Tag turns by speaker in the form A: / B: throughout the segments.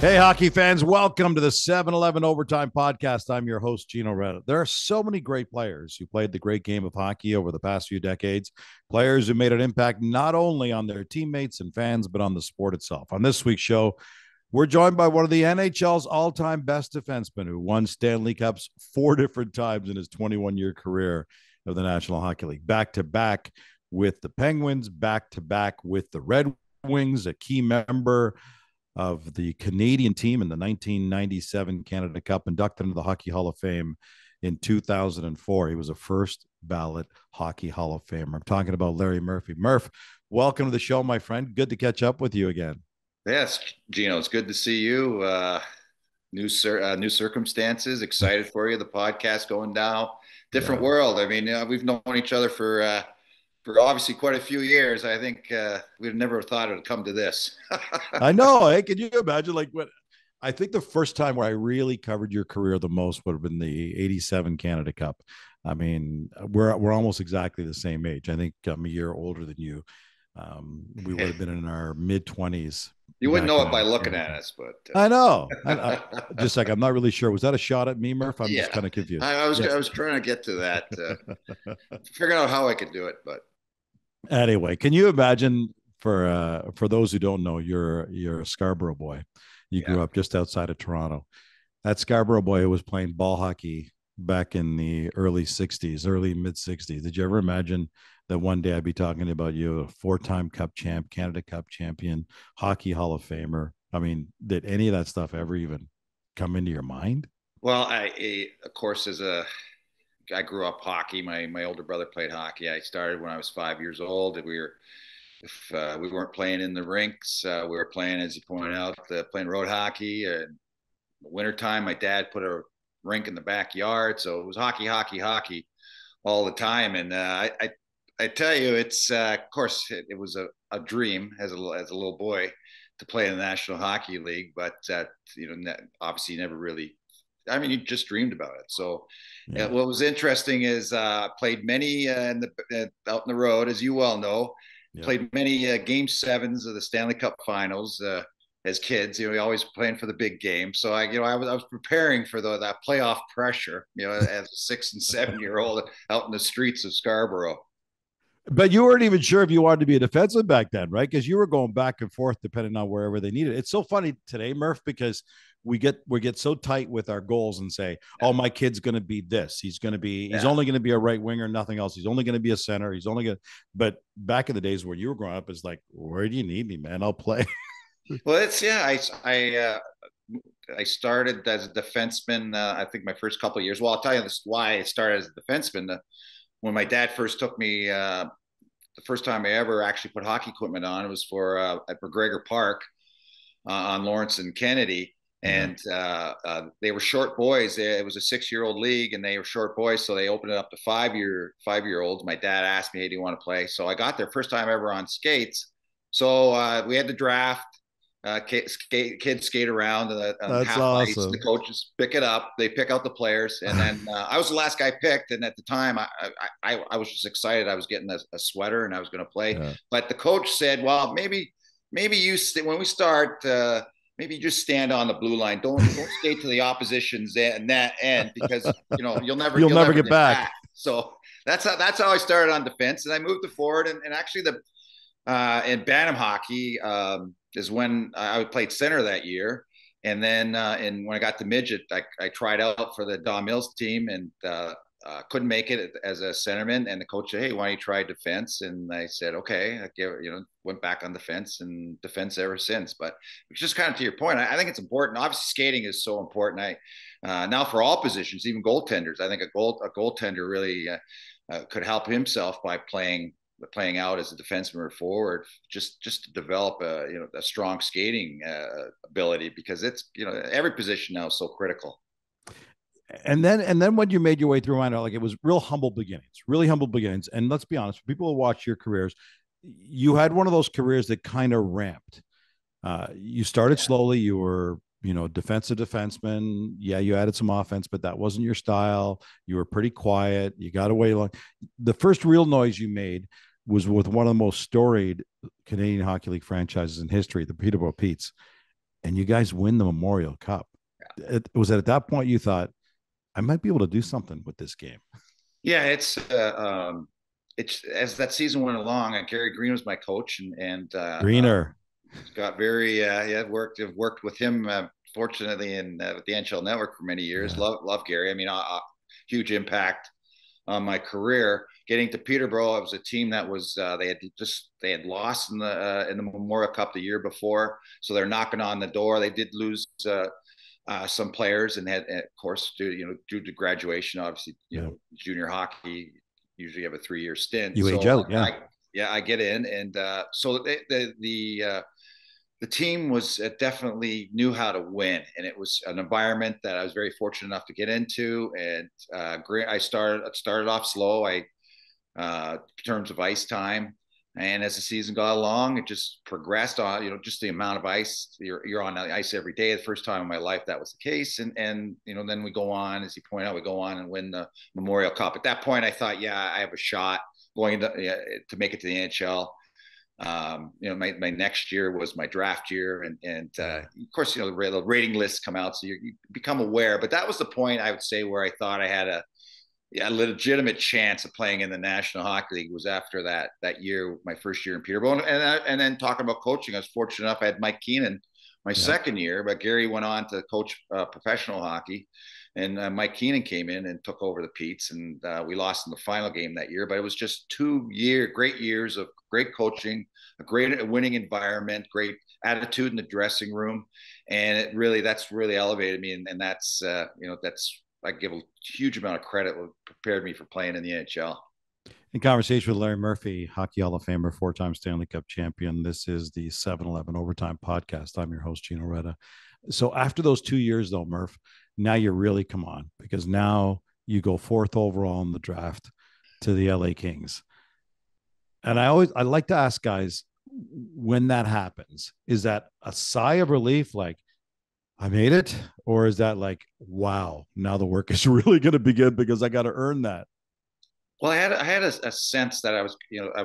A: Hey, hockey fans, welcome to the 7-Eleven Overtime Podcast. I'm your host, Gino Retta. There are so many great players who played the great game of hockey over the past few decades, players who made an impact not only on their teammates and fans, but on the sport itself. On this week's show, we're joined by one of the NHL's all-time best defensemen who won Stanley Cups 4 different times in his 21-year career of the National Hockey League, back-to-back with the Penguins, back-to-back with the Red Wings, a key member of the Canadian team in the 1997 Canada Cup, inducted into the Hockey Hall of Fame in 2004. He was a first ballot Hockey Hall of Famer. I'm talking about Larry Murphy. Murph, welcome to the show, my friend. Good to catch up with you again.
B: Yes, Gino, it's good to see you. New circumstances. Excited for you. The podcast going down. Different world. I mean, we've known each other for obviously quite a few years. I think we'd never thought it would come to this.
A: I know. Hey, can you imagine? Like, what? I think the first time where I really covered your career the most would have been the '87 Canada Cup. I mean, we're almost exactly the same age. I think I'm a year older than you. We would have been in our mid-20s.
B: You wouldn't know it by looking at us, but
A: I know. Just like, I'm not really sure. Was that a shot at me, Murph? I'm just kind of confused.
B: I was trying to get to that, figuring out how I could do it, but
A: anyway, can you imagine, for those who don't know, you're a Scarborough boy. You grew up just outside of Toronto. That Scarborough boy who was playing ball hockey back in the early mid 60s. Did you ever imagine that one day I'd be talking about you, a 4-time Cup champ, Canada Cup champion, Hockey Hall of Famer? I mean, did any of that stuff ever even come into your mind?
B: well, of course, I grew up hockey. My older brother played hockey. I started when I was 5 years old. If we weren't playing in the rinks, we were playing, as you pointed out, playing road hockey. In the wintertime, my dad put a rink in the backyard, so it was hockey, hockey, hockey all the time. And I tell you, it's of course it was a dream as a little boy to play in the National Hockey League, but obviously never really. I mean, you just dreamed about it. So,
A: Yeah.
B: what was interesting is played many out in the road, as you well know.
A: Yeah.
B: Played many Game Sevens of the Stanley Cup Finals as kids. You know, we always playing for the big game. So I was preparing for that playoff pressure. You know, as a 6 and 7 year old out in the streets of Scarborough.
A: But you weren't even sure if you wanted to be a defenseman back then, right? Because you were going back and forth depending on wherever they needed. It's so funny today, Murph, because we get so tight with our goals and say, "Oh, my kid's going to be this. He's only going to be a right winger, nothing else. He's only going to be a center. He's only going." But back in the days where you were growing up, it's like, "Where do you need me, man? I'll play."
B: Well, it's I started as a defenseman. I think my first couple of years. Well, I'll tell you this why I started as a defenseman. When my dad first took me, the first time I ever actually put hockey equipment on, it was for at McGregor Park on Lawrence and Kennedy.
A: Yeah.
B: And they were short boys. It was a 6 year old league, and they were short boys, so they opened it up to 5 year olds. My dad asked me, "Hey, do you want to play?" So I got there first time ever on skates. So we had the draft. Kids skate around on
A: That's
B: half ice. The
A: awesome.
B: coaches pick it up. They pick out the players, and then I was the last guy picked. And at the time, I was just excited. I was getting a sweater, and I was going to play.
A: Yeah.
B: But the coach said, "Well, maybe when we start, maybe you just stand on the blue line. Don't skate to the opposition's net end because
A: You'll
B: you'll
A: never
B: never
A: get
B: get
A: back.
B: back." So that's how I started on defense, and I moved to forward. And actually, the in Bantam hockey is when I played center that year. And then when I got to midget, I tried out for the Don Mills team and couldn't make it as a centerman. And the coach said, "Hey, why don't you try defense?" And I said, "Okay." Went back on defense and defense ever since. But just kind of to your point, I think it's important. Obviously, skating is so important. Now for all positions, even goaltenders, I think a goaltender really could help himself by playing out as a defenseman or forward, just to develop a strong skating ability, because it's every position now is so critical.
A: And then when you made your way through, I know, like, it was really humble beginnings. And let's be honest, people who watch your careers, you had one of those careers that kind of ramped. You started
B: Yeah.
A: slowly. You were, defensive defenseman. Yeah, you added some offense, but that wasn't your style. You were pretty quiet. You got away long. The first real noise you made was with one of the most storied Canadian Hockey League franchises in history, the Peterborough Petes. and you guys win the Memorial Cup. Was it at that point you thought, I might be able to do something with this game?
B: Yeah, it's as that season went along. Gary Green was my coach, and
A: Greener.
B: got very yeah I've worked with him fortunately in with the NHL Network for many years.
A: Yeah.
B: Love Gary. I mean, huge impact on my career. Getting to Peterborough, it was a team that was they had lost in the Memorial Cup the year before, so they're knocking on the door. They did lose some players, and had, of course, due to graduation, obviously, junior hockey usually have a 3-year stint.
A: You age out, yeah.
B: I get in, and so the team was definitely knew how to win, and it was an environment that I was very fortunate enough to get into. And I started off slow. In terms of ice time, and as the season got along, it just progressed on. Just the amount of ice you're on the ice every day. The first time in my life that was the case, and then we go on, as you point out, we go on and win the Memorial Cup. At that point, I thought, yeah, I have a shot going to make it to the NHL. My next year was my draft year, and of course, the rating lists come out, so you become aware. But that was the point, I would say, where I thought I had a legitimate chance of playing in the National Hockey League. Was after that year, my first year in Peterborough, and then talking about coaching, I was fortunate enough. I had Mike Keenan my second year, but Gary went on to coach professional hockey. And Mike Keenan came in and took over the Petes, and we lost in the final game that year. But it was just great years of great coaching, a great winning environment, great attitude in the dressing room, and that's really elevated me. And that's I give a huge amount of credit. What prepared me for playing in the NHL.
A: In conversation with Larry Murphy, Hockey Hall of Famer, 4-time Stanley Cup champion. This is the 7-Eleven Overtime Podcast. I'm your host, Gino Reda. So after those 2 years, though, Murph, now you really come on, because now you go 4th overall in the draft to the LA Kings. And I like to ask guys, when that happens, is that a sigh of relief, like, I made it? Or is that like, wow, now the work is really going to begin because I got to earn that?
B: Well, I had a sense that I was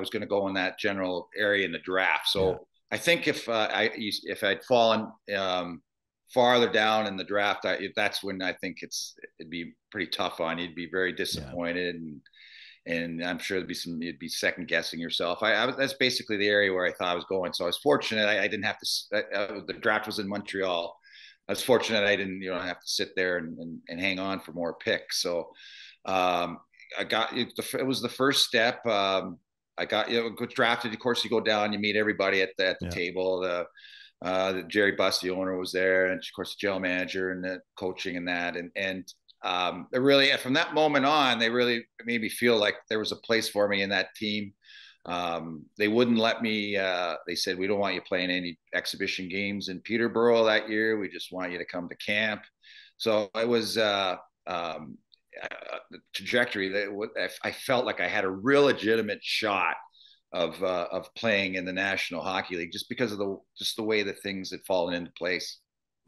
B: going to go in that general area in the draft. So I think if I'd fallen farther down in the draft, that's when I think it'd be pretty tough on you. You'd be very disappointed, and I'm sure you'd be second guessing yourself. That's basically the area where I thought I was going. So I was fortunate. I didn't have to. The draft was in Montreal. I was fortunate I didn't have to sit there and hang on for more picks. So I got it. It was the first step. I got drafted. Of course, you go down, you meet everybody at the table. The Jerry Buss, the owner, was there, and of course the general manager and the coaching and that. And it really, from that moment on, they really made me feel like there was a place for me in that team. They wouldn't let me. They said, we don't want you playing any exhibition games in Peterborough that year. We just want you to come to camp. So it was the trajectory that I felt like I had a real legitimate shot of playing in the National Hockey League, just because of the way that things had fallen into place.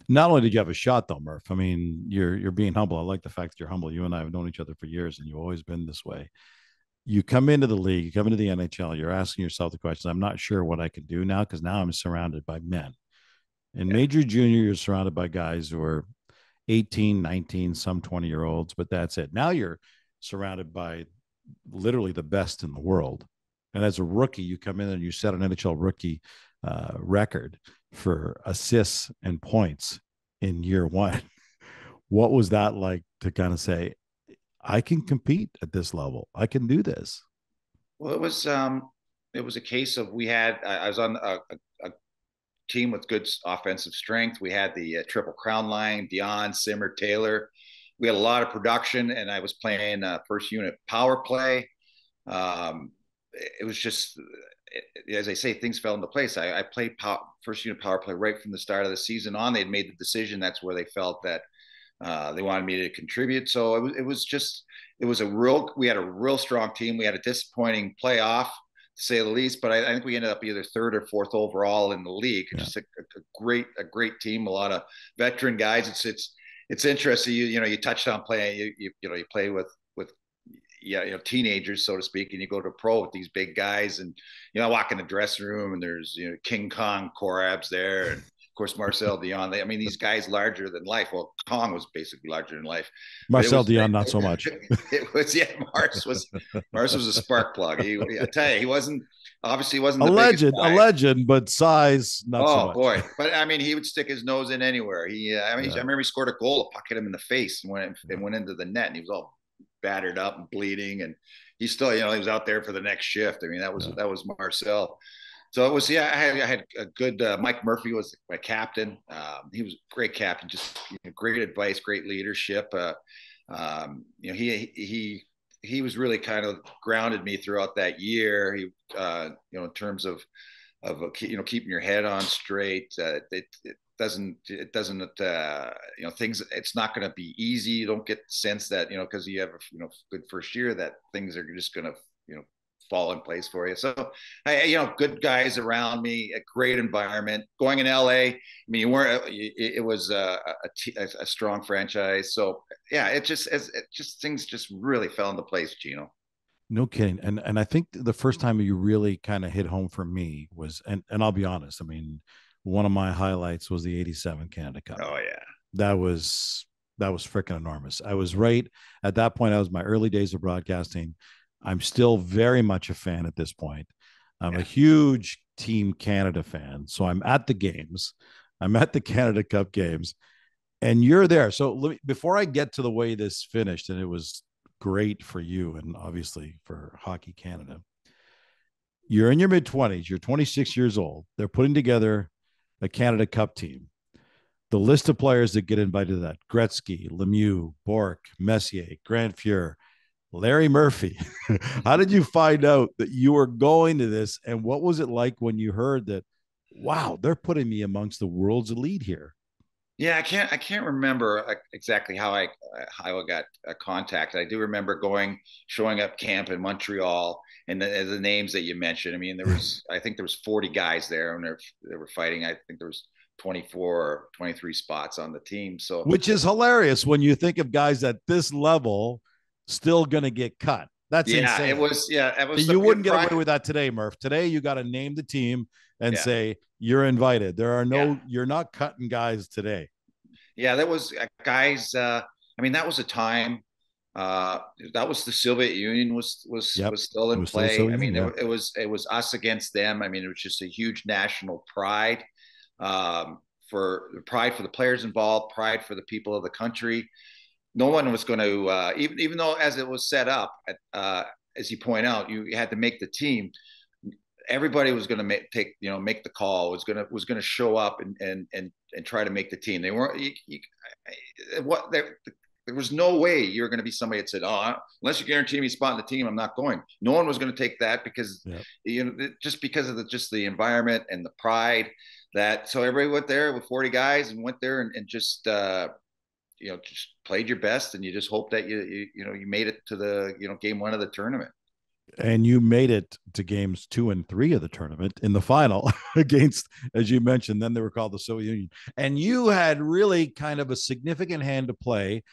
A: Not only did you have a shot, though, Murph, I mean, you're being humble. I like the fact that you're humble. You and I have known each other for years, and you've always been this way. You come into the league, you come into the NHL, you're asking yourself the question, I'm not sure what I can do now, because now I'm surrounded by men. In major junior, you're surrounded by guys who are 18, 19, some 20-year-olds, but that's it. Now you're surrounded by literally the best in the world. And as a rookie, you come in and you set an NHL rookie record for assists and points in year one. What was that like to kind of say, I can compete at this level, I can do this?
B: Well, it was a case of I was on a team with good offensive strength. We had the Triple Crown line, Dion, Simmer, Taylor. We had a lot of production, and I was playing first unit power play. It was just, as I say, things fell into place. I played first unit power play right from the start of the season on. They had made the decision. That's where they felt that they wanted me to contribute. So we had a real strong team. We had a disappointing playoff, to say the least, but I think we ended up either 3rd or 4th overall in the league. Just a great team, a lot of veteran guys. It's interesting. You touched on playing. You play with teenagers, so to speak, and you go to pro with these big guys, and I walk in the dressing room, and there's King Kong Korab's there, and of course, Marcel Dion. I mean, these guys larger than life. Well, Kong was basically larger than life.
A: Marcel Dion, not so much.
B: It was, yeah. Mars was a spark plug. I tell you, he wasn't obviously wasn't
A: a
B: the
A: legend,
B: biggest guy.
A: a legend, but size not so much.
B: Oh boy! But I mean, he would stick his nose in anywhere. I remember he scored a goal, a puck hit him in the face, and went into the net, and he was all battered up and bleeding, and he still, he was out there for the next shift. I mean, that was Marcel. So it was, I had a good, Mike Murphy was my captain. He was a great captain, just great advice, great leadership. He was really kind of grounded me throughout that year. He, in terms of keeping your head on straight. It doesn't things, it's not going to be easy. You don't get the sense that, because you have a, good first year, that things are just going to, fall in place for you. So good guys around me, a great environment. Going in LA, I mean, it was a strong franchise. So yeah, it just things just really fell into place, Gino.
A: No kidding. And I think the first time you really kind of hit home for me was, and I'll be honest, I mean, one of my highlights was the 87 Canada Cup.
B: Oh yeah.
A: That was freaking enormous. I was right at that point. I was my early days of broadcasting. I'm still very much a fan at this point. I'm a huge Team Canada fan. So I'm at the games. I'm at the Canada Cup games, and you're there. So before I get to the way this finished, and it was great for you and obviously for Hockey Canada, you're in your mid-20s. You're 26 years old. They're putting together a Canada Cup team. The list of players that get invited to that: Gretzky, Lemieux, Bourque, Messier, Grant Fuhr, Larry Murphy. How did you find out that you were going to this? And what was it like when you heard that, wow, they're putting me amongst the world's elite here?
B: Yeah, I can't remember exactly how I got contacted. I do remember showing up camp in Montreal, and the names that you mentioned. I mean, I think there was 40 guys there, and they were fighting. I think there was 24 or 23 spots on the team. So,
A: which is hilarious when you think of guys at this level still going to get cut. That's insane.
B: It was.
A: You wouldn't get away with that today, Murph. Today, you got to name the team and say you're invited. You're not cutting guys today.
B: Yeah, that was guys. I mean, that was a time. That was the Soviet Union was still in play. I mean, it was us against them. I mean, it was just a huge national pride, for the players involved, pride for the people of the country. No one was going to, even though as it was set up, as you point out, you had to make the team. Everybody was going to make the call. Was going to show up and try to make the team. They weren't. There was no way you're going to be somebody that said, "Oh, unless you guarantee me a spot in the team, I'm not going." No one was going to take that because just because of the environment and the pride. So everybody went there with 40 guys and went there and just. Just played your best, and you just hope that you made it to the game one of the tournament.
A: And you made it to games 2 and 3 of the tournament in the final against, as you mentioned, then they were called the Soviet Union. And you had really kind of a significant hand to play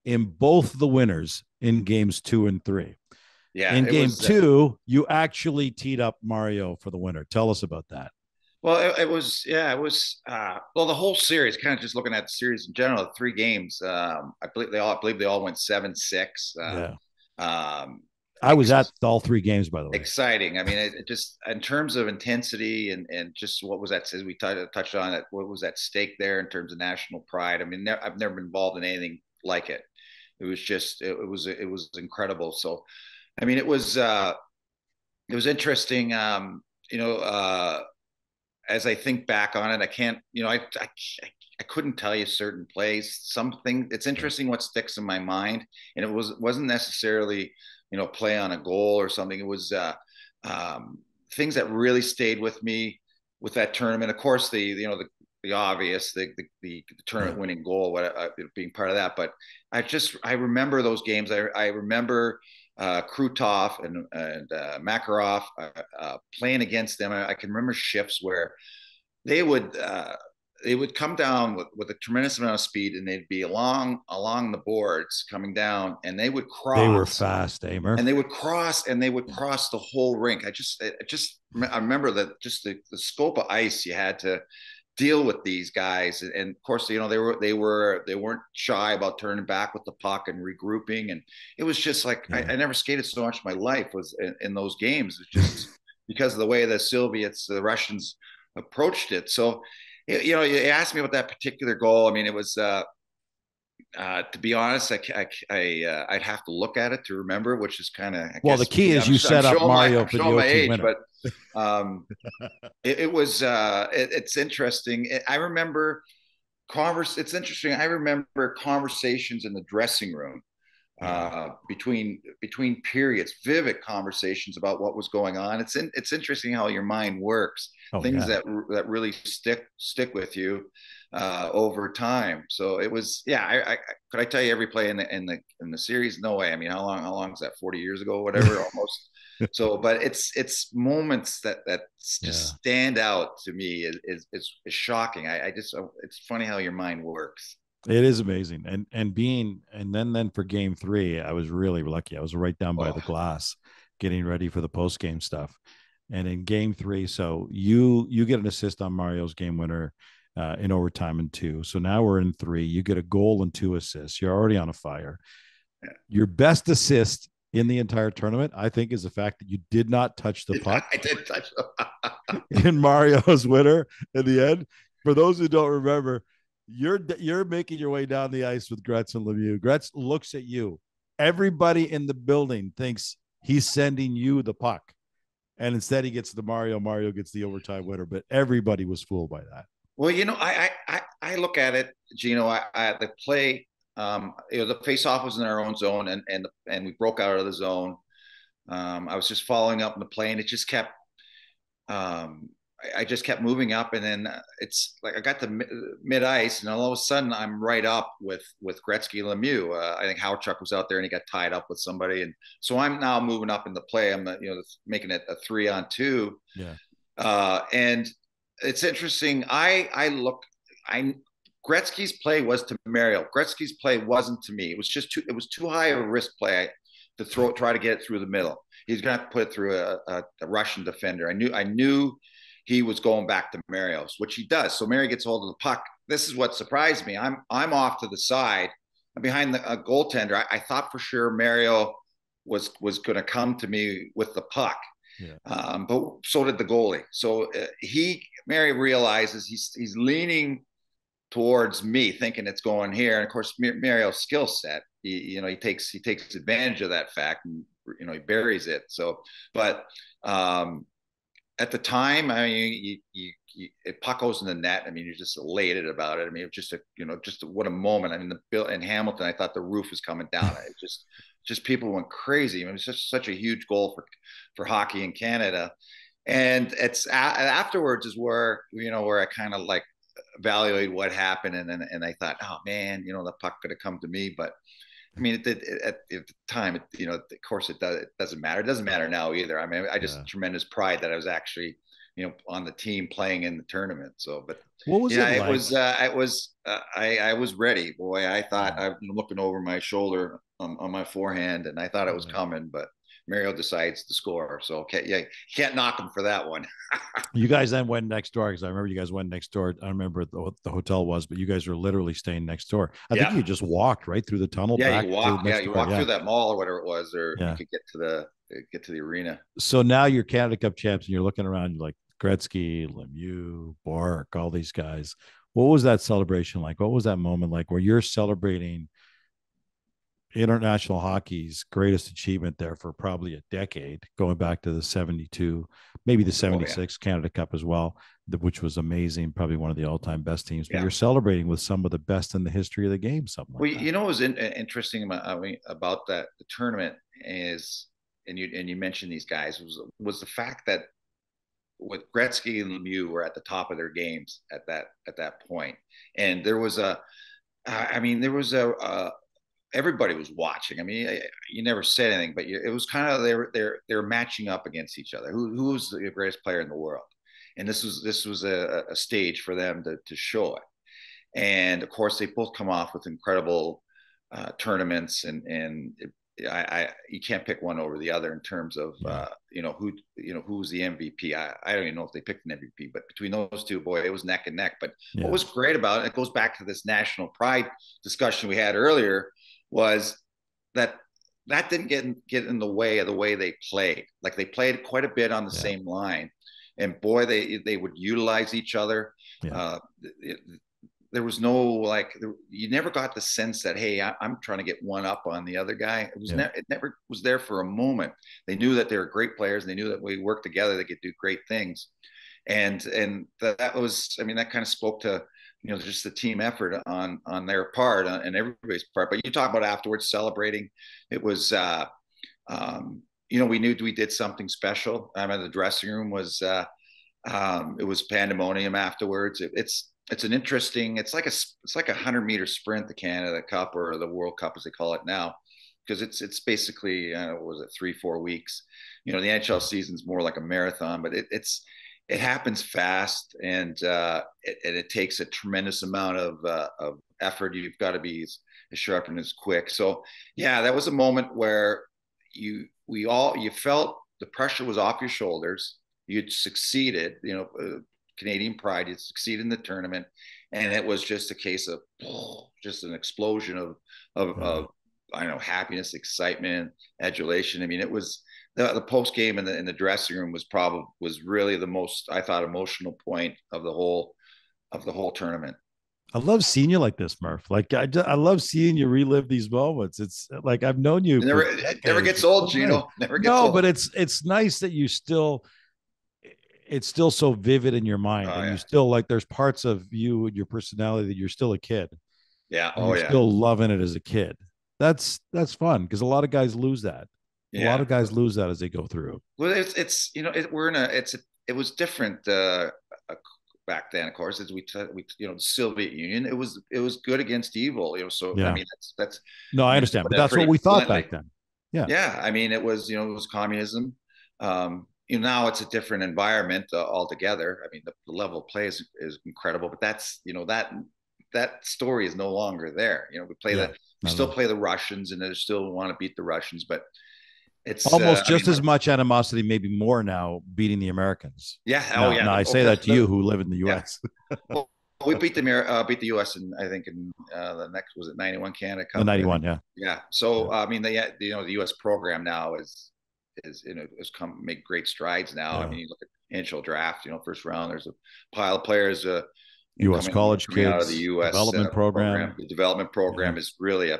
A: in both the winners in games 2 and 3.
B: Yeah.
A: In game 2, you actually teed up Mario for the winner. Tell us about that.
B: Well, it was the whole series, kind of just looking at the series in general, the 3 games. I believe they all went 7-6.
A: I was at all 3 games, by the way.
B: Exciting. I mean, it just in terms of intensity and just what was that, as we touched on it, what was at stake there in terms of national pride. I mean, I've never been involved in anything like it. It was just, it was incredible. So, I mean, it was interesting. As I think back on it, I can't, I couldn't tell you certain plays. Something, it's interesting what sticks in my mind, and it wasn't necessarily, play on a goal or something. It was things that really stayed with me with that tournament. Of course, the obvious, the tournament winning goal, being part of that. But I remember those games. I remember Krutov and Makarov playing against them. I can remember shifts where they would come down with a tremendous amount of speed, and they'd be along the boards coming down, and they would cross.
A: They were fast, Murph.
B: And they would cross the whole rink. I remember that just the scope of ice you had to deal with these guys. And of course, they weren't shy about turning back with the puck and regrouping. And it was just like, I never skated so much in my life was in those games. It's just because of the way the Russians approached it. So, you asked me about that particular goal. I mean, it was, to be honest, I'd have to look at it to remember, which is kind of,
A: well, the key is you set up Mario for the OT winner.
B: But it's interesting. I remember it's interesting. I remember conversations in the dressing room between periods, vivid conversations about what was going on. It's interesting how your mind works. Things that really stick with you over time. So it was, could I tell you every play in the series? No way. I mean, how long is that? 40 years ago, whatever, almost. So, but it's moments that just stand out to me is shocking. It's funny how your mind works.
A: It is amazing. And then for game 3, I was really lucky. I was right down by the glass getting ready for the post game stuff. And in game 3, so you get an assist on Mario's game winner in overtime in 2. So now we're in 3. You get a goal and 2 assists. You're already on a fire. Yeah. Your best assist in the entire tournament, I think, is the fact that you did not touch the puck.
B: I did touch
A: in Mario's winner in the end. For those who don't remember, you're making your way down the ice with Gretz and Lemieux. Gretz looks at you. Everybody in the building thinks he's sending you the puck. And instead he gets the Mario. Mario gets the overtime winner. But everybody was fooled by that.
B: Well, I look at it, Gino. The play, the face-off was in our own zone, and we broke out of the zone. I was just following up in the play, and it just kept. I just kept moving up, and then it's like I got to mid ice, and all of a sudden I'm right up with Gretzky Lemieux. I think Howard was out there, and he got tied up with somebody, and so I'm now moving up in the play. I'm making it a 3-on-2.
A: Yeah.
B: And it's interesting. Gretzky's play was to Mario. Gretzky's play wasn't to me. It was just too high of a risk play to try to get it through the middle. He's going to have to put it through a Russian defender. I knew he was going back to Mario's, which he does. So Mario gets hold of the puck. This is what surprised me. I'm off to the side behind the goaltender. I thought for sure Mario was going to come to me with the puck. Yeah. But so did the goalie. So Mario realizes he's leaning towards me, thinking it's going here. And of course, Mario's skill set, he takes advantage of that fact, and he buries it. So, but at the time, I mean, it puck goes in the net. I mean, you're just elated about it. I mean, it was just what a moment. I mean, the Bill in Hamilton, I thought the roof was coming down. It just people went crazy. I mean, it was such a huge goal for hockey in Canada. And it's afterwards is where I kind of like evaluate what happened, and I thought, oh man, the puck could have come to me, but I mean, at the time, of course it doesn't matter. It doesn't matter now either. I mean, I just tremendous pride that I was actually, on the team playing in the tournament. So, but
A: what was it like?
B: I was ready, boy. I thought I'm looking over my shoulder on my forehand, and I thought it was coming, but Mario decides to score. So, you can't knock him for that one.
A: You guys then went next door, because I remember you guys went next door. I don't remember what the hotel was, but you guys were literally staying next door. I think you just walked right through the tunnel.
B: Yeah, you walk through that mall or whatever it was, or you could get to the arena.
A: So now you're Canada Cup champs, and you're looking around, you're like Gretzky, Lemieux, Bork, all these guys. What was that celebration like? What was that moment like where you're celebrating international hockey's greatest achievement there for probably a decade, going back to the 72, maybe the 76 Canada Cup as well, which was amazing, probably one of the all-time best teams. But you're celebrating with some of the best in the history of the game. Something like that.
B: What was interesting about the tournament is, and you mentioned these guys, was the fact that with Gretzky and Lemieux were at the top of their games at that point, and there was everybody was watching. I mean, you never said anything, but it was kind of they were matching up against each other. Who was the greatest player in the world? And this was a stage for them to show it. And of course, they both come off with incredible tournaments, and you can't pick one over the other in terms of who's the MVP. I don't even know if they picked an MVP, but between those two, boy, it was neck and neck. But what was great about it goes back to this national pride discussion we had earlier, was that didn't get in the way of the way they played. Like, they played quite a bit on the same line, and boy, they would utilize each other. There was no you never got the sense that, hey, I'm trying to get one up on the other guy. It never was there for a moment. They knew that they were great players, and they knew that we worked together, they could do great things. And that was, I mean, that kind of spoke to, just the team effort on their part and everybody's part. But you talk about afterwards celebrating, it was we knew we did something special. I mean, the dressing room was it was pandemonium afterwards. It's an interesting, it's like a 100-meter sprint, the Canada Cup, or the World Cup as they call it now, because it's basically, what was it, 3-4 weeks. The NHL season's more like a marathon, but it happens fast, and it takes a tremendous amount of effort. You've got to be as sharp and as quick. So yeah, that was a moment where you felt the pressure was off your shoulders. You'd succeeded, Canadian pride. You'd succeeded in the tournament, and it was just a case of just an explosion of I don't know, happiness, excitement, adulation. I mean, it was the post game in the dressing room was really the most, I thought, emotional point of the whole tournament.
A: I love seeing you like this, Murph. Like, I love seeing you relive these moments. It's like, I've known you.
B: It never gets old, Gino. Never gets old.
A: But it's nice that it's still so vivid in your mind, and you still, like, there's parts of you and your personality that you're still a kid.
B: Yeah.
A: You're still loving it as a kid. That's fun, because a lot of guys lose that. A lot of guys lose that as they go through.
B: Well, it was different back then, of course, as we the Soviet Union. It was good against evil, so I mean, that's
A: no, I understand, but that's what we thought back then.
B: Yeah, I mean, it was communism. Now it's a different environment altogether. I mean, the level of play is incredible, but that's that story is no longer there. We still play the Russians, and they still want to beat the Russians, but it's
A: almost just as much animosity, maybe more now, beating the Americans.
B: Yeah.
A: Now I say that to you, who live in the U.S.
B: Well, we beat the U.S. in, I think, in the next, was it 91 Canada Cup?
A: The 91, yeah.
B: Yeah. So I mean, the U.S. program now has made great strides now. I mean, you look at NHL draft, first round, there's a pile of players.
A: U.S. college kids
B: out of the U.S.
A: development program.
B: The development program is really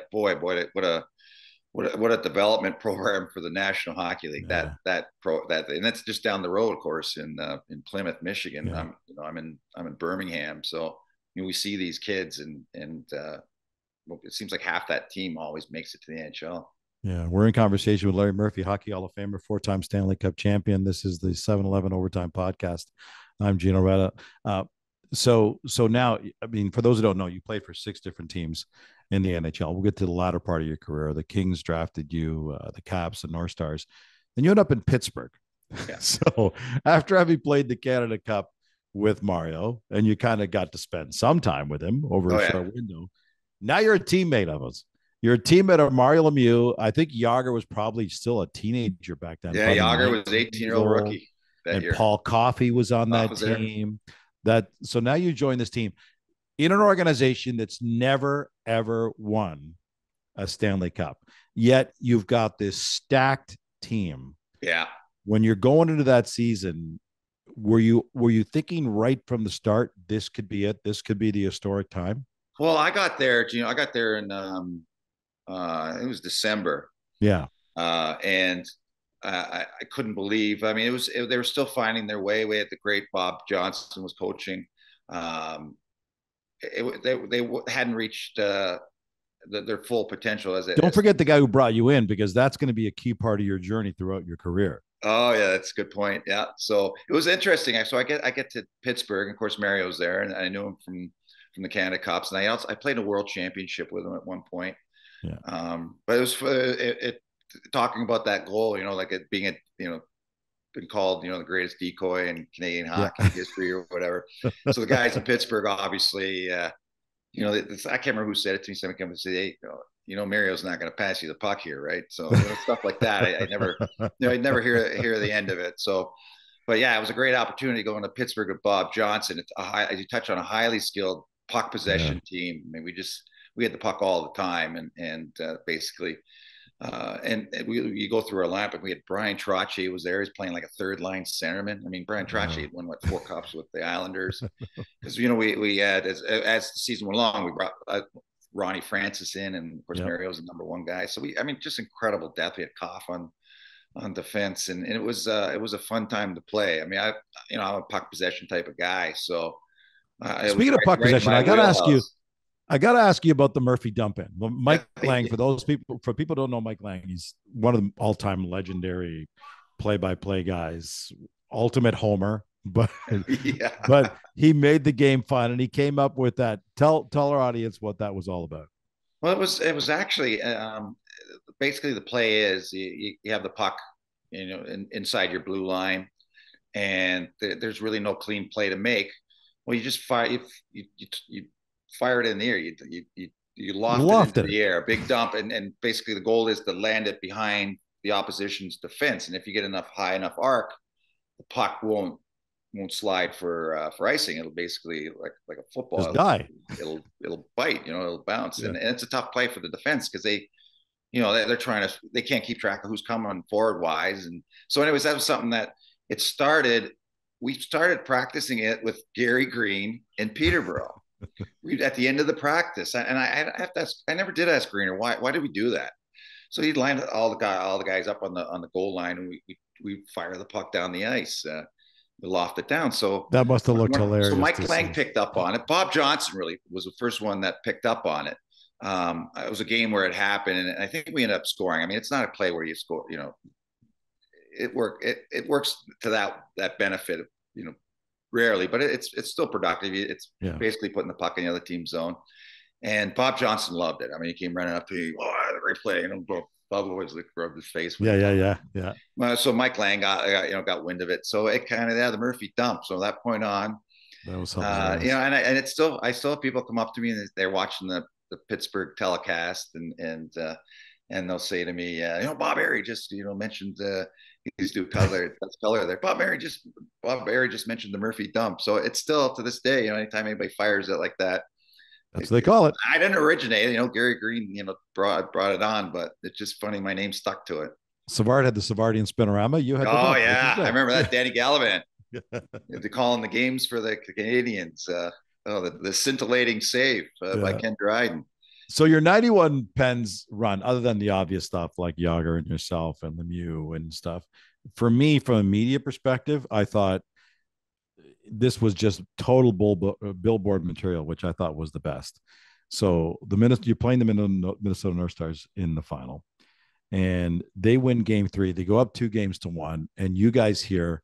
B: what a development program for the National Hockey League. And that's just down the road, of course, in Plymouth, Michigan. Yeah. I'm in Birmingham, so we see these kids, and it seems like half that team always makes it to the NHL.
A: Yeah, we're in conversation with Larry Murphy, Hockey Hall of Famer, 4-time Stanley Cup champion. This is the 7-Eleven Overtime Podcast. I'm Gino Reda. So now, I mean, for those who don't know, you played for 6 different teams in the NHL. We'll get to the latter part of your career. The Kings drafted you, the Caps, the North Stars. Then you end up in Pittsburgh. Yeah. So after having played the Canada Cup with Mario, and you kind of got to spend some time with him over a short window, now you're a teammate of us. You're a teammate of Mario Lemieux. I think Yager was probably still a teenager back then.
B: Yeah, Yager was an 18-year-old rookie that year.
A: Paul Coffey was on that team. So now you join this team in an organization that's never, ever won a Stanley Cup. Yet you've got this stacked team.
B: Yeah.
A: When you're going into that season, were you thinking right from the start, this could be it? This could be the historic time?
B: Well, I got there in it was December.
A: Yeah.
B: And I couldn't believe. I mean, they were still finding their way. We had the great Bob Johnson was coaching. They hadn't reached their full potential.
A: Don't forget the guy who brought you in, because that's going to be a key part of your journey throughout your career.
B: Oh yeah, that's a good point. Yeah, so it was interesting. So I get to Pittsburgh, and of course Mario's there, and I knew him from the Canada Cups, and I played a World Championship with him at one point.
A: Yeah.
B: But it was talking about that goal, like it being been called, the greatest decoy in Canadian hockey history or whatever. So the guys in Pittsburgh, obviously, I can't remember who said it to me. Somebody came and said, "Hey, Mario's not going to pass you the puck here, right? So stuff like that. I never, I'd never hear the end of it. So, but yeah, it was a great opportunity going to Pittsburgh with Bob Johnson. You touch on a highly skilled puck possession team. I mean, we had the puck all the time, and basically. You go through our lineup, and we had Brian Trottier was there. He's playing like a third line centerman. I mean, Brian Trottier had won 4 cups with the Islanders, because we had as the season went along, we brought Ronnie Francis in, and of course Mario's the number 1 guy. So just incredible depth. We had Koff on defense, and it was a fun time to play. I mean, I'm a puck possession type of guy. So
A: speaking of puck possession, I got to ask you. I got to ask you about the Murphy dump in. Well, Mike Lang, for people who don't know Mike Lang, he's one of the all-time legendary play-by-play guys, ultimate homer, but he made the game fun, and he came up with that. Tell our audience what that was all about.
B: Well, it was actually basically the play is you have the puck, inside your blue line, and there's really no clean play to make. Well, you just fire you fire it in the air. You loft it into the air, a big dump, and basically the goal is to land it behind the opposition's defense. And if you get high enough arc, the puck won't slide for icing. It'll basically like a football.
A: Just die.
B: It'll bite. It'll bounce, and it's a tough play for the defense, because they're trying to, they can't keep track of who's coming forward wise. And so, anyways, that was something that we started practicing it with Gary Green in Peterborough. At the end of the practice, and I have to ask, I never did ask Greener why did we do that. So he'd line all the guys up on the goal line, and we fire the puck down the ice, we loft it down. So
A: that must have looked hilarious.
B: So Mike Lang picked up on it. Bob Johnson really was the first one that picked up on it. It was a game where it happened, and I think we ended up scoring. I mean, it's not a play where you score. It works to that benefit. Rarely, but it's still productive. It's basically putting the puck in the other team's zone. And Bob Johnson loved it. I mean, he came running up to me, great play. Bob always rubbed his face.
A: Yeah.
B: So Mike Lang got wind of it. So it kind of the Murphy dump. So that point on,
A: that was
B: and it's still, I still have people come up to me, and they're watching the Pittsburgh telecast, and they'll say to me, Bob Airy just mentioned he's doing color there. Bob Airy just mentioned the Murphy dump. So it's still, to this day, anytime anybody fires it like that,
A: that's what they call it.
B: I didn't originate it. Gary Green, brought it on, but it's just funny. My name stuck to it.
A: Savard had the Savardian spinorama. You had.
B: Oh yeah, I remember that. Danny Gallivan. They're calling the games for the Canadians. The scintillating save by Ken Dryden.
A: So your 91 Pens run, other than the obvious stuff like Yager and yourself and Lemieux and stuff, for me, from a media perspective, I thought this was just total billboard material, which I thought was the best. So you're playing the Minnesota North Stars in the final, and they win Game 3. They go up 2-1, and you guys hear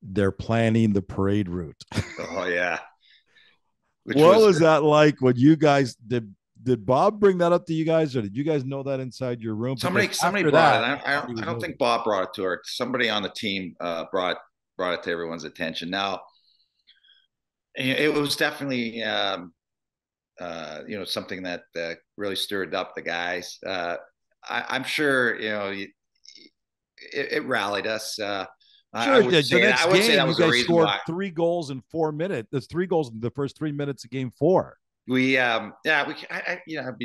A: they're planning the parade route.
B: Oh yeah.
A: What was that like when you guys did? Did Bob bring that up to you guys, or did you guys know that inside your room?
B: Somebody brought it. I don't think Bob brought it to her. Somebody on the team brought it to everyone's attention. Now, it was definitely something that really stirred up the guys. I'm sure it rallied us.
A: Sure, I would say that was the reason scored why. 3 goals in 4 minutes. There's 3 goals in the first 3 minutes of Game 4.
B: It'd be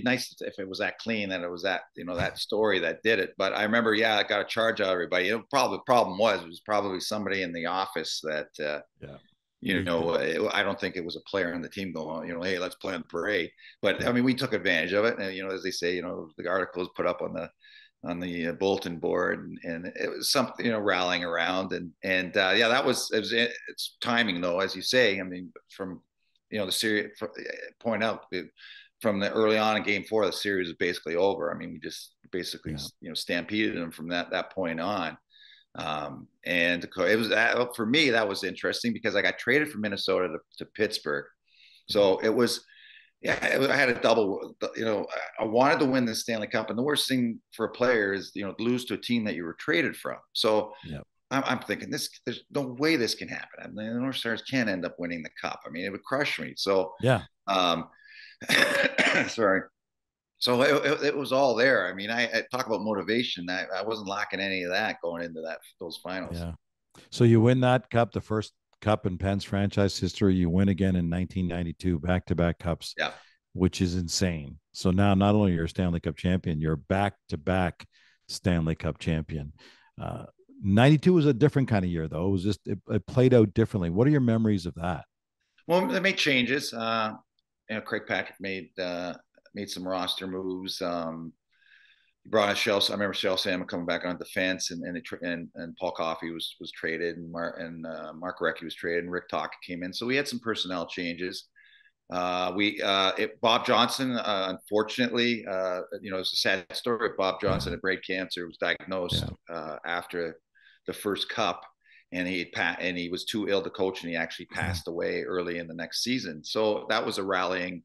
B: nice if it was that clean, and it was that story that did it. But I remember, I got a charge out of everybody. Probably the problem was probably somebody in the office that, I don't think it was a player on the team going, hey, let's play on the parade. But I mean, we took advantage of it, and as they say, the articles put up on the bulletin board, and it was something, rallying around, and it's timing though, as you say. I mean, from the series, point out from the early on in Game 4, the series is basically over. I mean, we just basically, stampeded them from that point on. And it was, for me, that was interesting because I got traded from Minnesota to Pittsburgh. So it was, I had a double, I wanted to win the Stanley Cup. And the worst thing for a player is, lose to a team that you were traded from. So I'm thinking there's no way this can happen. I mean, the North Stars can't end up winning the cup. I mean, it would crush me. So, sorry. So it was all there. I mean, I talk about motivation. I wasn't lacking any of that going into those finals.
A: Yeah. So you win that cup, the first cup in Penn's franchise history. You win again in 1992, back-to-back cups,
B: Yeah.
A: which is insane. So now not only you're a Stanley Cup champion, you're back-to-back Stanley Cup champion. 92 was a different kind of year, though. It was just, it played out differently. What are your memories of that?
B: Well, they made changes. Craig Patrick made some roster moves. He brought in I remember Shell Salmon coming back on defense, and Paul Coffey was traded, and Mark Recchi was traded, and Rick Talk came in. So we had some personnel changes. Bob Johnson, unfortunately, it's a sad story. Bob Johnson had brain cancer, was diagnosed after the first cup, and he was too ill to coach, and he actually passed away early in the next season. So that was a rallying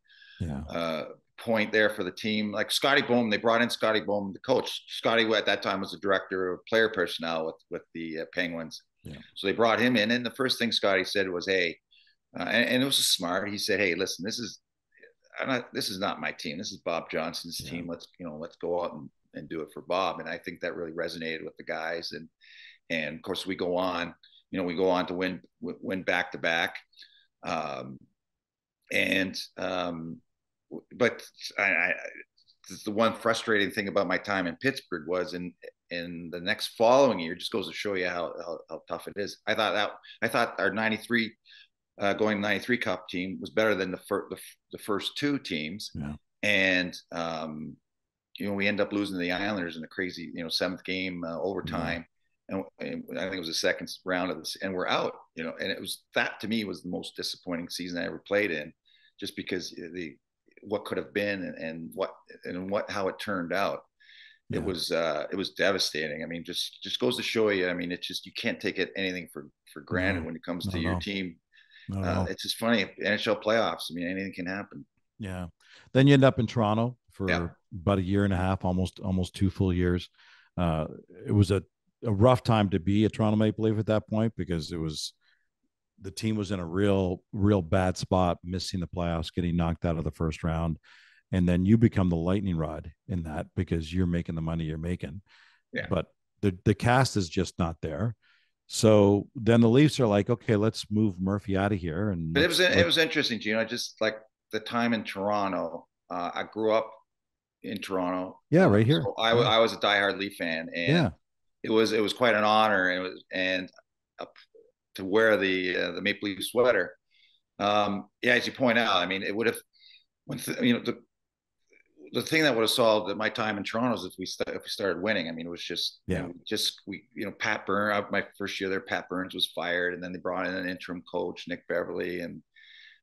B: point there for the team. Like Scotty Bowman, they brought in Scotty Bowman, the coach. Scotty at that time was the director of player personnel with the Penguins. Yeah. So they brought him in, and the first thing Scotty said was, "Hey," and it was smart. He said, "Hey, listen, this is not my team. This is Bob Johnson's team. Let's go out and do it for Bob." And I think that really resonated with the guys. And of course we go on to win back to back. But the one frustrating thing about my time in Pittsburgh was in the next following year, just goes to show you how tough it is. I thought our 93 going 93 Cup team was better than the first two teams. Yeah. And we end up losing to the Islanders in a crazy seventh game overtime. Yeah. And I think it was the second round of this, and we're out, and it was, that to me was the most disappointing season I ever played in, just because what could have been and how it turned out. Yeah. It was devastating. I mean, just goes to show you. I mean, it's just, you can't take anything for granted when it comes to your team. It's just funny. NHL playoffs. I mean, anything can happen.
A: Yeah. Then you end up in Toronto for about a year and a half, almost 2 full years. It was a rough time to be a Toronto Maple Leaf at that point, because the team was in a real bad spot, missing the playoffs, getting knocked out of the first round. And then you become the lightning rod in that, because you're making the money you're making. Yeah. But the cast is just not there. So then the Leafs are like, okay, let's move Murphy out of here.
B: But it was interesting, Gino. Just like the time in Toronto, I grew up in Toronto.
A: Yeah, right here.
B: So I was a diehard Leaf fan, and it was quite an honor, and to wear the Maple Leaf sweater. As you point out, I mean, it would have, the thing that would have solved my time in Toronto is if we started winning. I mean, it was just, Pat Burns, my first year there, Pat Burns was fired, and then they brought in an interim coach, Nick Beverly, and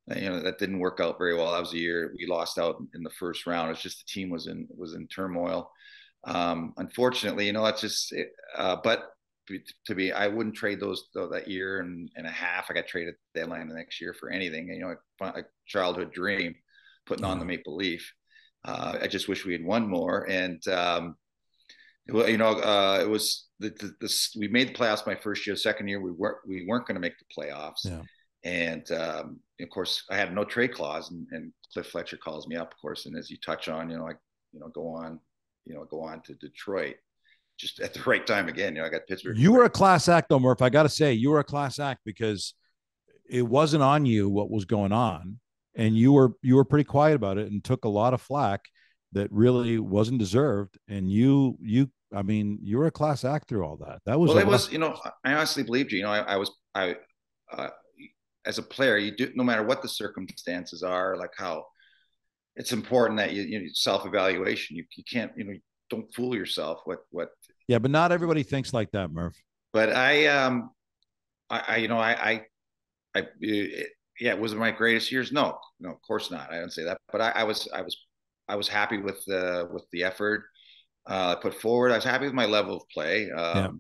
B: that didn't work out very well. That was the year we lost out in the first round. It's just the team was in turmoil. Unfortunately, that's just it. But I wouldn't trade that year and a half. I got traded at the deadline the next year for anything. A childhood dream, putting on the Maple Leaf. I just wish we had won more. And it was we made the playoffs my first year. Second year we weren't going to make the playoffs. Yeah. And of course I had no trade clause, and Cliff Fletcher calls me up, of course. And as you touch on, go on to Detroit. Just at the right time again. I got Pittsburgh.
A: You were a class act, though, Murph. I got to say, you were a class act, because it wasn't on you what was going on, and you were pretty quiet about it and took a lot of flack that really wasn't deserved. And you were a class act through all that. That was
B: I honestly believed you. I as a player, you do, no matter what the circumstances are, like how it's important that you self-evaluation. You can't don't fool yourself.
A: Yeah, but not everybody thinks like that, Murph.
B: But it wasn't my greatest years. No, of course not. I don't say that. But I was happy with the effort I put forward. I was happy with my level of play. I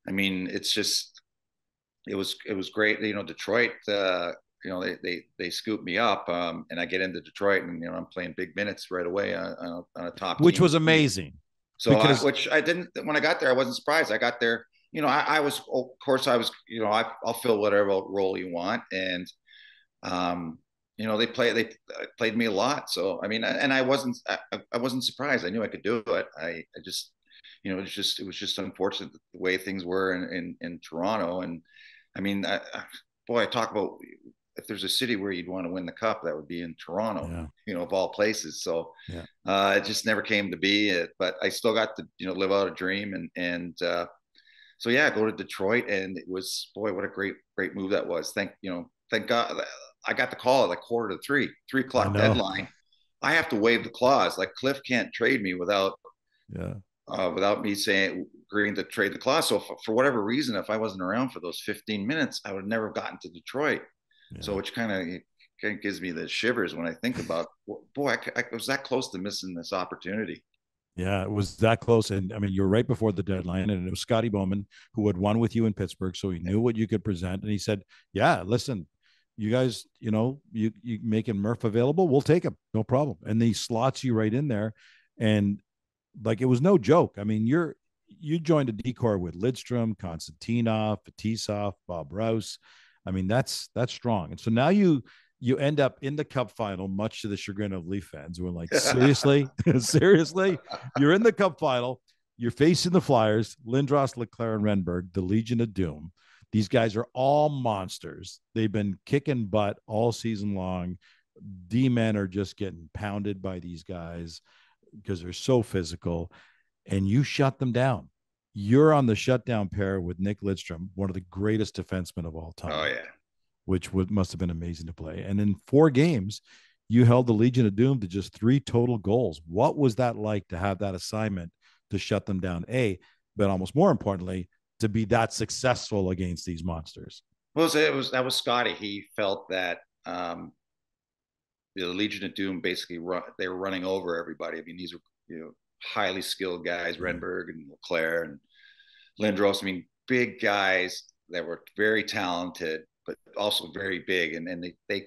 B: mean, it's just, it was great. Detroit, they scooped me up, and I get into Detroit, and I'm playing big minutes right away on a top
A: which
B: team.
A: was amazing.
B: So which I didn't, when I got there, I wasn't surprised. I got there, I was, of course I was, I'll fill whatever role you want. And, they played me a lot. So I mean, and I wasn't surprised. I knew I could do it. I just, it was just unfortunate the way things were in Toronto. And I mean, boy, I talk about, if there's a city where you'd want to win the cup, that would be in Toronto,
A: Yeah.
B: of all places. So
A: Yeah.
B: it just never came to be. But I still got to, live out a dream. So yeah, go to Detroit, and it was, boy, what a great move that was. Thank God I got the call at like 2:45, 3 o'clock deadline. I have to waive the clause. Like Cliff can't trade me
A: Yeah.
B: without me saying agreeing to trade the clause. So for whatever reason, if I wasn't around for those 15 minutes, I would have never gotten to Detroit.
A: Yeah.
B: So which kind of gives me the shivers when I think about, boy, I was that close to missing this opportunity.
A: Yeah, it was that close. And I mean, you were right before the deadline, and it was Scotty Bowman who had won with you in Pittsburgh. So he knew what you could present. And he said, yeah, listen, you guys, you making Murph available, we'll take him. No problem. And he slots you right in there. And like, it was no joke. I mean, you joined a decor with Lidstrom, Konstantinov, Fetisov, Bob Rouse. I mean, that's strong. And so now you end up in the cup final, much to the chagrin of Leaf fans. We're like, seriously, seriously, you're in the cup final. You're facing the Flyers, Lindros, Leclerc, and Renberg, the Legion of Doom. These guys are all monsters. They've been kicking butt all season long. D-men are just getting pounded by these guys because they're so physical, and you shut them down. You're on the shutdown pair with Nick Lidstrom, one of the greatest defensemen of all time.
B: Oh yeah.
A: Which must have been amazing to play. And in 4 games, you held the Legion of Doom to just 3 total goals. What was that like to have that assignment to shut them down? But almost more importantly, to be that successful against these monsters.
B: Well, that was Scotty. He felt that the Legion of Doom basically they were running over everybody. I mean, these were highly skilled guys, Renberg and Leclerc and Lindros. I mean, big guys that were very talented, but also very big. And they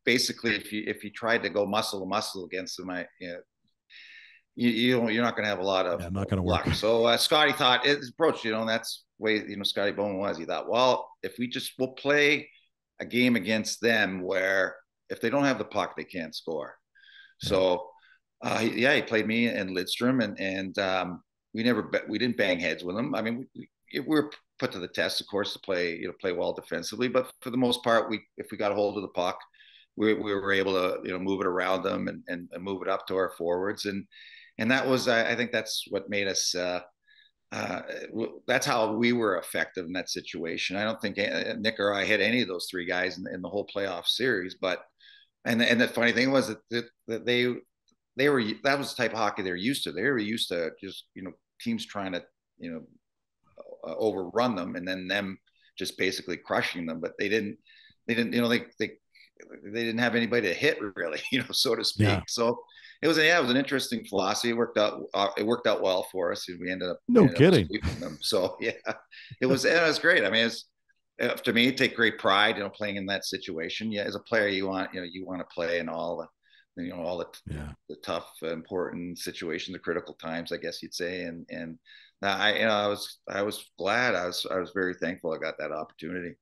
B: basically, if you tried to go muscle to muscle against them, you're not going to have a lot of
A: not going to
B: luck.
A: work.
B: So Scotty thought his approach, and that's the way Scotty Bowman was. He thought, well, if we'll play a game against them where if they don't have the puck, they can't score. Yeah. So he played me and Lidstrom, and we didn't bang heads with them. I mean, we were put to the test, of course, to play well defensively, but for the most part, if we got a hold of the puck, we were able to move it around them and move it up to our forwards, and that was, I think that's what made us. That's how we were effective in that situation. I don't think Nick or I hit any of those 3 guys in the whole playoff series, but and the funny thing was that they were, that was the type of hockey they're used to. They were used to just teams trying to overrun them and then them just basically crushing them, but they didn't they didn't have anybody to hit really, so to speak. Yeah. So it was an interesting philosophy. It worked out well for us. We ended up sweeping them. So yeah, it was great. I mean, to me, take great pride, playing in that situation. Yeah, as a player, you want to play in all the tough, important situations, the critical times, I guess you'd say. And I was glad. I was very thankful I got that opportunity.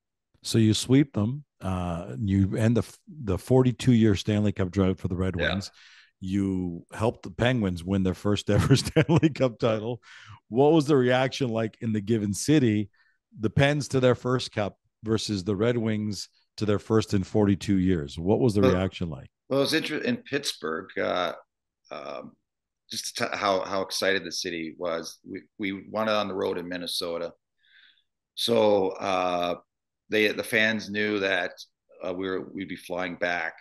A: So you sweep them. You end the 42-year Stanley Cup drought for the Red Wings. You helped the Penguins win their first ever Stanley Cup title. What was the reaction like in the given city? The Pens to their first cup versus the Red Wings to their first in 42 years. What was the reaction like?
B: Well, it was interesting in Pittsburgh. Just how excited the city was. We won it on the road in Minnesota, so the fans knew that we'd be flying back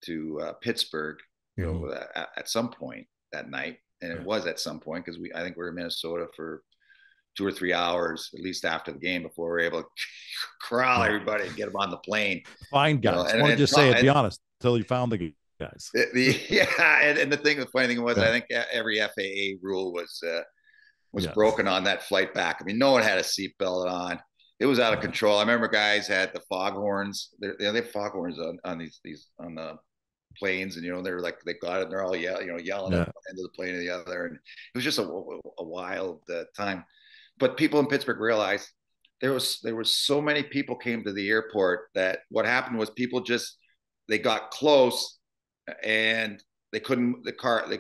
B: to Pittsburgh, at some point that night, and it was at some point because I think we were in Minnesota for 2 or 3 hours at least after the game before we were able to corral everybody and get them on the plane.
A: Fine guys, why don't you say it? Be honest, until you found the guys.
B: And the funny thing was, I think every FAA rule was broken on that flight back. I mean, no one had a seatbelt on. It was out of control. I remember guys had the foghorns. They have foghorns on these on the planes, and they're like, they got it, and they're all yelling at the end of the plane or the other, and it was just a wild time. But people in Pittsburgh realized there was so many people came to the airport that what happened was people just they got close and they couldn't, they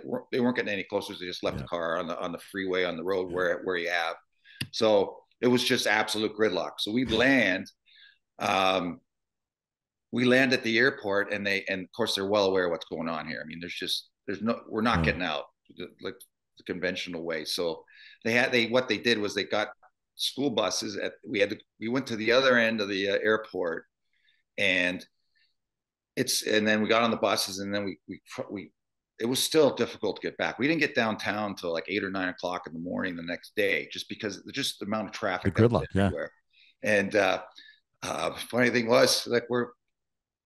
B: weren't getting any closer. They just left the car on the freeway, on the road where you have. So it was just absolute gridlock. So we land at the airport, and of course they're well aware of what's going on here. I mean, we're not getting out like the conventional way. So what they did was they got school buses we went to the other end of the airport, and then we got on the buses, and then we it was still difficult to get back. We didn't get downtown till like 8 or 9 o'clock in the morning the next day, just because just the amount of traffic
A: that was everywhere.
B: And funny thing was, like, we're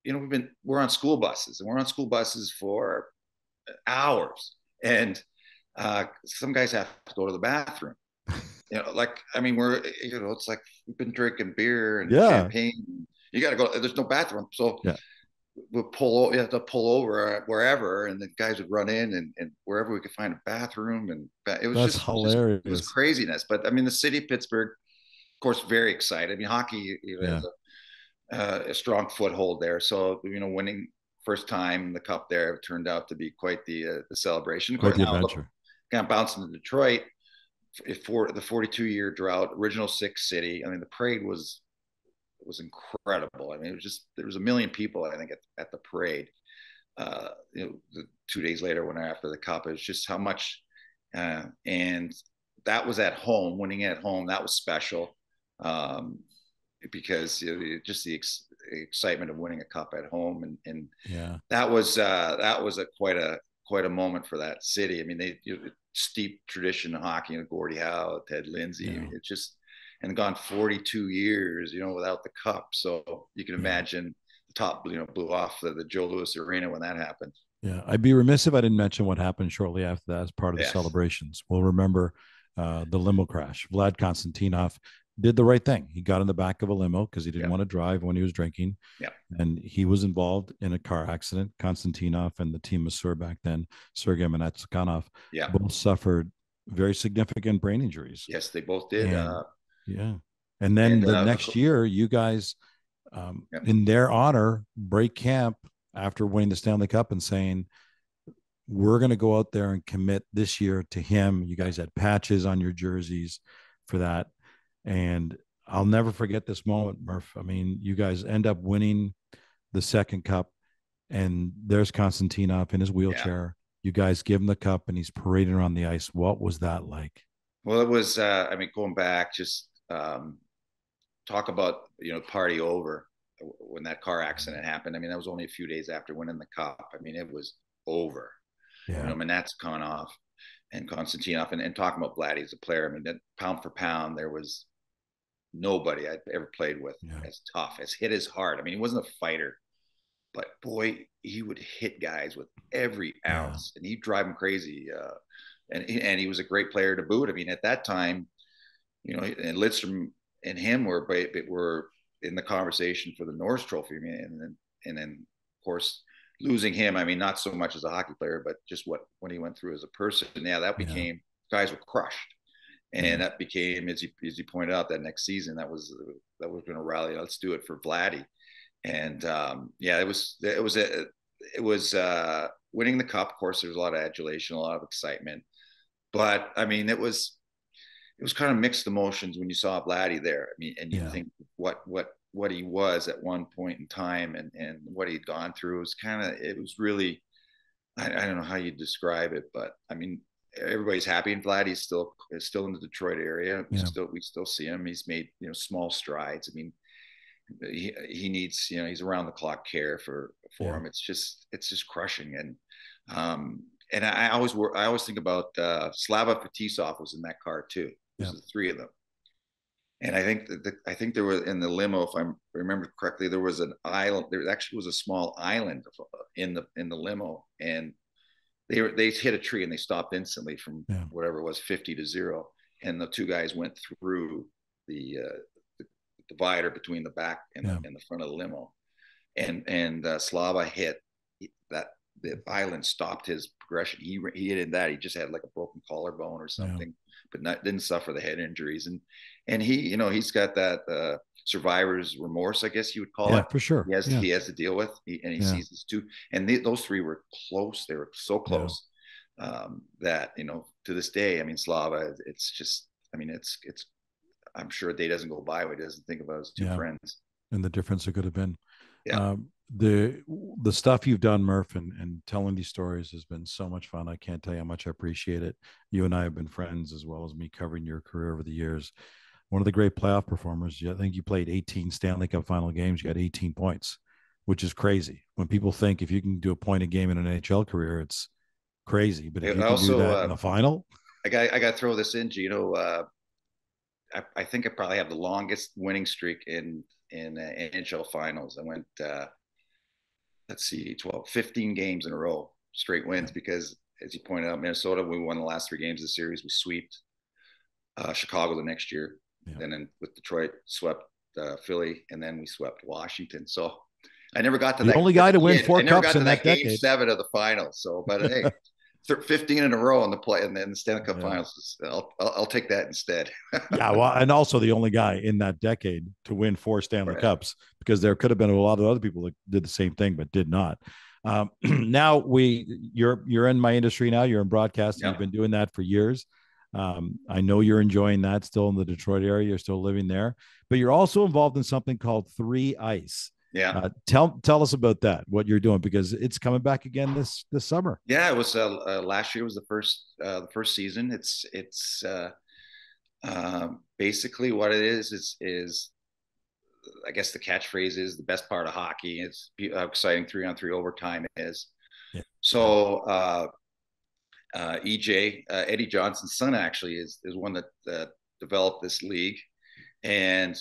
B: on school buses, and we're on school buses for hours, and some guys have to go to the bathroom. I mean, it's like we've been drinking beer and champagne. You got to go. There's no bathroom, so you have to pull over wherever, and the guys would run in and wherever we could find a bathroom, and
A: that's hilarious.
B: It was craziness. But I mean, the city of Pittsburgh, of course, very excited. I mean, hockey has a strong foothold there. So, winning first time the cup there turned out to be quite the celebration.
A: Quite the adventure.
B: Kind of bouncing to Detroit for the 42-year drought, original Six City. I mean, the parade was incredible. I mean, there was 1 million people, I think, at the parade. 2 days later, after the cup, it was just how much, and that was at home. Winning at home, that was special. Because just the excitement of winning a cup at home, and that was quite a moment for that city. I mean, they steep tradition of hockey, Gordie Howe, Ted Lindsay. It's just, and gone 42 years, without the cup. So you can imagine the top, blew off the Joe Louis Arena when that happened.
A: Yeah, I'd be remiss if I didn't mention what happened shortly after that as part of the celebrations. We'll remember the limo crash. Vlad Konstantinov did the right thing. He got in the back of a limo because he didn't want to drive when he was drinking.
B: Yeah.
A: And he was involved in a car accident. Konstantinov and the team masseur back then, Sergei Manatsakanov, both suffered very significant brain injuries.
B: Yes, they both did.
A: And then the next year, you guys, in their honor, break camp after winning the Stanley Cup and saying, we're going to go out there and commit this year to him. You guys had patches on your jerseys for that. And I'll never forget this moment, Murph. I mean, you guys end up winning the second cup, and there's Konstantinov in his wheelchair. You guys give him the cup, and he's parading around the ice. What was that like?
B: Well, it was, going back, just talk about, party over when that car accident happened. I mean, that was only a few days after winning the cup. I mean, it was over. Manatsakanov and Konstantinov, and talking about Vladdy as a player. I mean, that pound for pound, there was nobody I'd ever played with as tough, as hit as hard. I mean, he wasn't a fighter, but boy, he would hit guys with every ounce, and he'd drive them crazy. And he was a great player to boot. I mean, at that time, and Lidstrom and him were in the conversation for the Norris Trophy. I mean, and then of course losing him. I mean, not so much as a hockey player, but just when he went through as a person. That became, guys were crushed. And that became, as you pointed out, that next season, that was going to rally. Let's do it for Vladdy. And it was winning the cup. Of course, there was a lot of adulation, a lot of excitement. But I mean, it was kind of mixed emotions when you saw Vladdy there. I mean, and you think what he was at one point in time, and what he'd gone through. It was really, I don't know how you describe it, but I mean, everybody's happy, and Vlad is still in the Detroit area. We still see him. He's made small strides. I mean, he needs he's around the clock care for him. It's just crushing. And I always think about Slava Fetisov was in that car too. There's the three of them. And I think there was, in the limo, if I remember correctly, there was an island. There actually was a small island in the limo, and they hit a tree and they stopped instantly from whatever it was, 50 to 0. And the two guys went through the divider between the back and the front of the limo. And Slava hit that the violence stopped his progression. He did that. He just had like a broken collarbone or something, but didn't suffer the head injuries. And he, he's got that survivor's remorse, I guess you would call it.
A: For sure.
B: He has to deal with, and he sees this too. And those three were close. They were so close that to this day, I mean, Slava, it's just, I mean, it's. I'm sure a day doesn't go by where he doesn't think about his two friends.
A: And the difference it could have been.
B: Yeah.
A: The stuff you've done, Murph, and telling these stories has been so much fun. I can't tell you how much I appreciate it. You and I have been friends, as well as me covering your career over the years. One of the great playoff performers. I think you played 18 Stanley Cup final games. You got 18 points, which is crazy. When people think if you can do a point a game in an NHL career, it's crazy. But if you can do that in the final,
B: I got to throw this in, Gino. I think I probably have the longest winning streak in NHL finals. I went, let's see, 15 games in a row, straight wins, because as you pointed out, Minnesota, we won the last 3 games of the series. We swept Chicago the next year. And then with Detroit, swept Philly, and then we swept Washington. So I never got to
A: the only guy to win 4 cups in that
B: game
A: decade.
B: 7 of the finals. So, but hey, 15 in a row in the play, and then the Stanley Cup finals. I'll take that instead.
A: Well, and also the only guy in that decade to win 4 Stanley Cups, because there could have been a lot of other people that did the same thing but did not. Now you're in my industry now. You're in broadcasting. You've been doing that for years. I know you're enjoying that still in the Detroit area. You're still living there, but you're also involved in something called 3 Ice. Tell us about that, what you're doing, because it's coming back again this summer.
B: It was last year was the first season. It's basically what it is I guess the catchphrase is the best part of hockey. It's how exciting 3-on-3 overtime is. So EJ, Eddie Johnson's son, actually is one that developed this league, and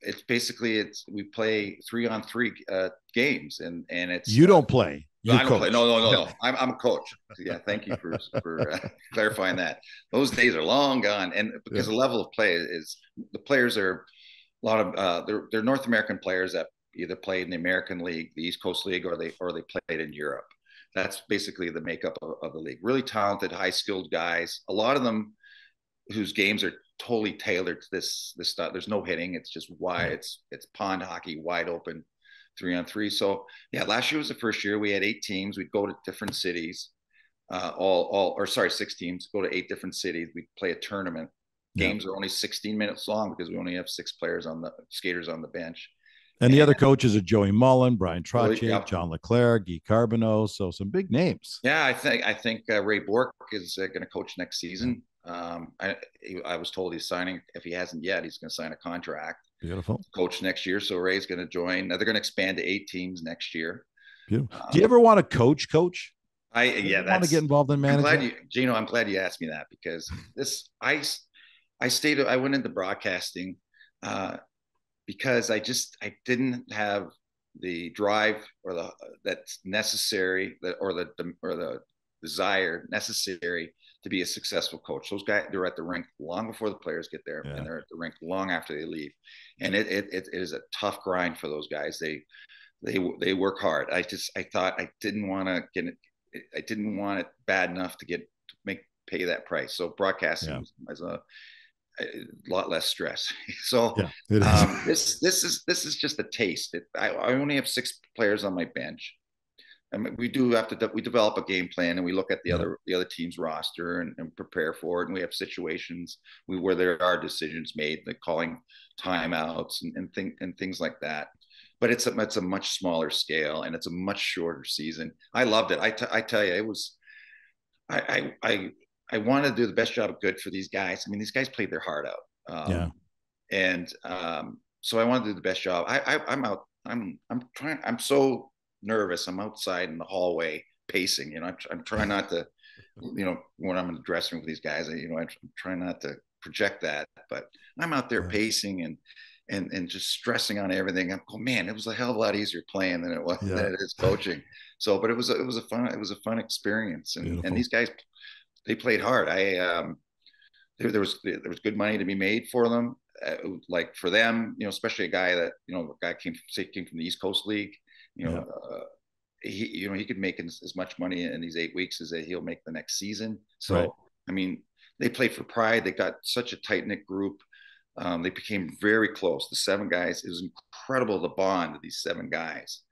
B: it's basically we play 3-on-3 games, and it's
A: you don't play.
B: I don't play. No. I'm a coach. Yeah, thank you for clarifying that. Those days are long gone, and because the level of play is, the players are a lot of they're North American players that either played in the American League, the East Coast League, or they played in Europe. That's basically the makeup of the league. Really talented, high skilled guys. A lot of them whose games are totally tailored to this stuff. There's no hitting. It's just wide. It's pond hockey, wide open, 3-on-3. So last year was the first year. We had 8 teams. We'd go to different cities. 6 teams, go to 8 different cities. We'd play a tournament. Games are only 16 minutes long because we only have 6 skaters on the bench.
A: And the other coaches are Joey Mullen, Brian Trottier, John Leclerc, Guy Carbonneau. So some big names.
B: I think Ray Bork is going to coach next season. I was told he's signing. If he hasn't yet, he's going to sign a contract.
A: Beautiful.
B: Coach next year. So Ray's going to join. They're going to expand to 8 teams next year.
A: Beautiful. Do you ever want to coach?
B: Want
A: to get involved in management?
B: I'm glad you asked me that, because I went into broadcasting because I didn't have the drive or that's necessary, or the desire necessary to be a successful coach. Those guys, they're at the rink long before the players get there, and they're at the rink long after they leave. And it is a tough grind for those guys. They work hard. I thought I didn't want it bad enough to pay that price. So broadcasting was a lot less stress. So this is just a taste. I only have 6 players on my bench. I mean, we develop a game plan, and we look at the other team's roster and prepare for it. And we have situations where there are decisions made, like calling timeouts and things like that. But it's a much smaller scale, and it's a much shorter season. I loved it. I tell you, it was. I wanted to do the best job good for these guys. I mean, these guys played their heart out. And so I wanted to do the best job. I'm out. I'm trying. I'm so nervous. I'm outside in the hallway pacing. I'm trying not to, when I'm in the dressing room with these guys, I'm trying not to project that, but I'm out there pacing and just stressing on everything. I'm going, man, it was a hell of a lot easier playing than it is coaching. So, but it was a fun experience. And these guys, they played hard. There was good money to be made for them. Like for them, especially a guy that, came from the East Coast League, he could make as much money in these 8 weeks as that he'll make the next season. So,
A: Right.
B: I mean, they played for pride. They got such a tight knit group. They became very close. The 7 guys, it was incredible, the bond of these 7 guys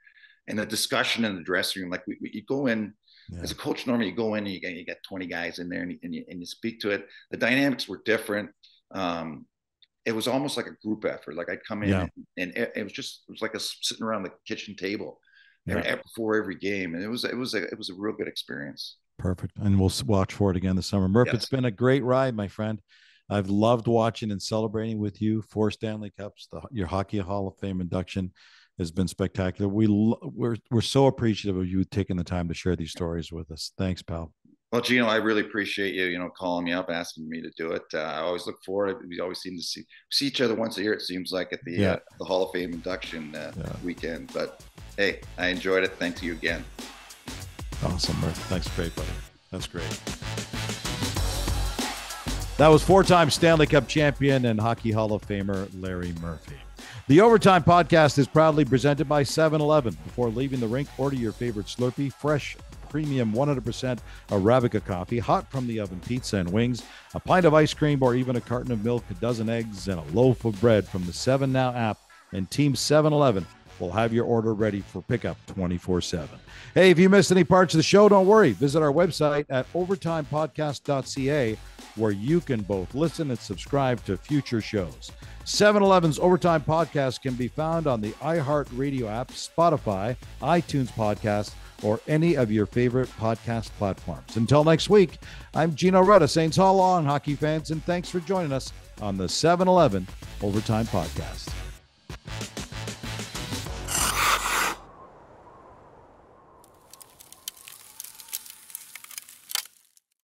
B: and the discussion in the dressing room. Like you go in as a coach, normally you go in and you get 20 guys in there and you speak to it. The dynamics were different. It was almost like a group effort. Like I'd come in and it was like sitting around the kitchen table before every game. And it was a real good experience.
A: Perfect. And we'll watch for it again this summer. Murph, It's been a great ride, my friend. I've loved watching and celebrating with you. 4 Stanley Cups, your Hockey Hall of Fame induction has been spectacular. We're so appreciative of you taking the time to share these stories with us. Thanks, pal.
B: Well, Gino, I really appreciate you, calling me up, asking me to do it. I always look forward. We always seem to see each other once a year. It seems like at the Hall of Fame induction weekend. But hey, I enjoyed it. Thank you again.
A: Awesome, Murph. Thanks, great, buddy. That's great. That was 4-time Stanley Cup champion and Hockey Hall of Famer Larry Murphy. The Overtime Podcast is proudly presented by 7-Eleven. Before leaving the rink, order your favorite Slurpee, fresh, premium 100% Arabica coffee, hot from the oven pizza and wings, a pint of ice cream, or even a carton of milk, a dozen eggs, and a loaf of bread from the 7 Now app. And Team 7-Eleven will have your order ready for pickup 24/7. Hey, if you missed any parts of the show, don't worry. Visit our website at overtimepodcast.ca, where you can both listen and subscribe to future shows. 7-Eleven's Overtime Podcast can be found on the iHeartRadio app, Spotify, iTunes Podcast, or any of your favorite podcast platforms. Until next week, I'm Gino Retta saying so long, hockey fans, and thanks for joining us on the 7-Eleven Overtime Podcast.